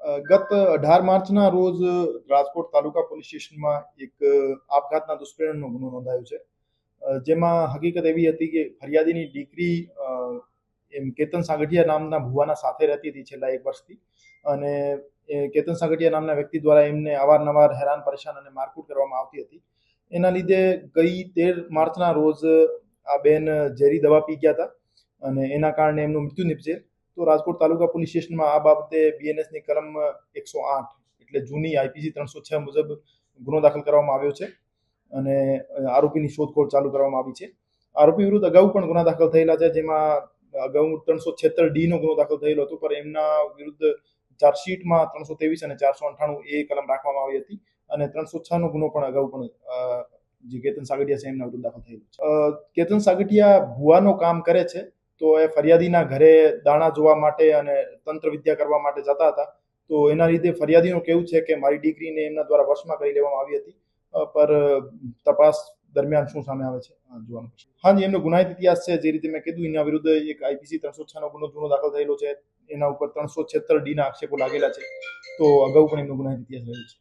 ગત 18 માર્ચના રોજ રાજકોટ તાલુકા પોલીસ સ્ટેશનમાં એક આપઘાતના દુષ્પ્રેરણનો ગુનો નોંધાયો છે, જેમાં હકીકત એવી હતી કે ફરિયાદીની દીકરી કેતન સાગઠિયા નામના ભુવાના સાથે રહેતી હતી છેલ્લા 1 વર્ષથી, અને કેતન સાગઠિયા નામના વ્યક્તિ દ્વારા એમને અવારનવાર હેરાન પરેશાન અને મારકૂટ કરવામાં આવતી હતી. એના લીધે ગઈ 13 માર્ચના રોજ આ બેન ઝેરી દવા પી ગયા હતા અને એના કારણે એમનું મૃત્યુ નિપજેલ. તો રાજકોટ તાલુકા પોલીસ સ્ટેશનમાં આ બાબતે બીએનએસની કલમ 108 એટલે જૂની આઈપીસી 306 મુજબ ગુનો દાખલ કરવામાં આવ્યો છે અને આરોપીની શોધખોળ ચાલુ કરવામાં આવી છે. આરોપી વિરુદ્ધ અગાઉ પણ ગુના દાખલ થયેલા છે, જેમાં અગાઉ 376D નો ગુનો દાખલ થયેલો હતો, પણ એમના વિરુદ્ધ ચાર્જશીટમાં 323 અને 498 એ કલમ રાખવામાં આવી હતી અને 306 નો ગુનો પણ અગાઉ પણ જે કેતન સાગઠિયા છે એમના વિરુદ્ધ દાખલ થયેલો છે. કેતન સાગઠિયા ભુવાનું કામ કરે છે, તો એ ફરિયાદીના ઘરે દાણા જોવા માટે અને તંત્ર વિદ્યા કરવા માટે જતા હતા. તો એના લીધે ફરિયાદીનું કહેવું છે કે મારી દીકરીને એમના દ્વારા વશમાં કરી લેવામાં આવી હતી, પર તપાસ દરમિયાન શું સામે આવે છે જોવાનું છે. હાજી, એમનો ગુનાહિત ઇતિહાસ છે, જે રીતે મેં કીધું એના વિરુદ્ધ એક આઈપીસી 306 નો ગુનો દાખલ થયેલો છે, એના ઉપર 376D ના આક્ષેપો લાગેલા છે, તો અગાઉ પણ એમનો ગુનાહિત ઇતિહાસ રહ્યો છે.